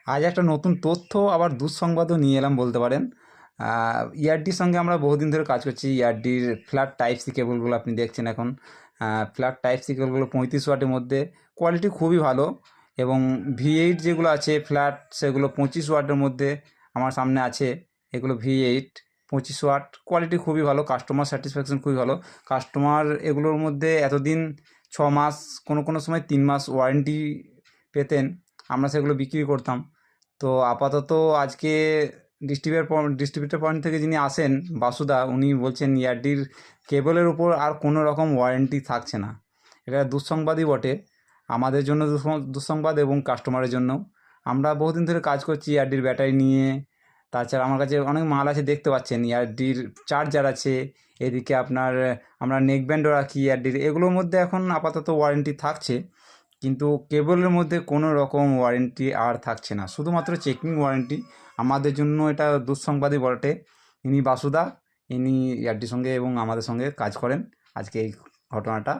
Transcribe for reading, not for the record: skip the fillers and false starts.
আজ একটা নতুন তথ্য আবার দুঃসংবাদও নিয়ে এলাম বলতে পারেন। ইয়ারডির সঙ্গে আমরা বহুদিন ধরে কাজ করছি। ইয়ারডির ফ্ল্যাট টাইপ সি কেবলগুলো আপনি দেখছেন এখন। ফ্ল্যাট টাইপ সি কেবলগুলো 35 ওয়াটের মধ্যে, কোয়ালিটি খুবই ভালো। এবং V8 যেগুলো আছে ফ্ল্যাট, সেগুলো 25 ওয়াটের মধ্যে আমার সামনে আছে। এগুলো V8 25 ওয়াট, কোয়ালিটি খুবই ভালো, কাস্টমার স্যাটিসফ্যাকশন খুবই ভালো। কাস্টমার এগুলোর মধ্যে এতদিন 6 মাস, কোনো কোনো সময় 3 মাস ওয়ারেন্টি পেতেন, আমরা সেগুলো বিক্রি করতাম। তো আপাতত আজকে ডিস্ট্রিবিউটর পয়েন্ট থেকে যিনি আসেন, বাসুদা, উনি বলছেন ইয়ারডির কেবলের উপর আর কোনো রকম ওয়ারেন্টি থাকছে না। এটা দুঃসংবাদই বটে, আমাদের জন্য দুঃসংবাদ এবং কাস্টমারের জন্য। আমরা বহুদিন ধরে কাজ করছি ইয়ারডির ব্যাটারি নিয়ে। তাছাড়া আমার কাছে অনেক মাল আছে, দেখতে পাচ্ছেন। ইয়ারডির চার্জার আছে, এদিকে আপনার আমরা নেক ব্যান্ডও রাখি ইয়ারডির। এগুলোর মধ্যে এখন আপাতত ওয়ারেন্টি থাকছে, কিন্তু কেবলের মধ্যে কোনো রকম ওয়ারেন্টি আর থাকছে না, শুধুমাত্র চেকিং ওয়ারেন্টি। আমাদের জন্য এটা দুঃসংবাদই বটে। ইনি বাসুদা, ইনি ইয়ারডির সঙ্গে এবং আমাদের সঙ্গে কাজ করেন। আজকে এই ঘটনাটা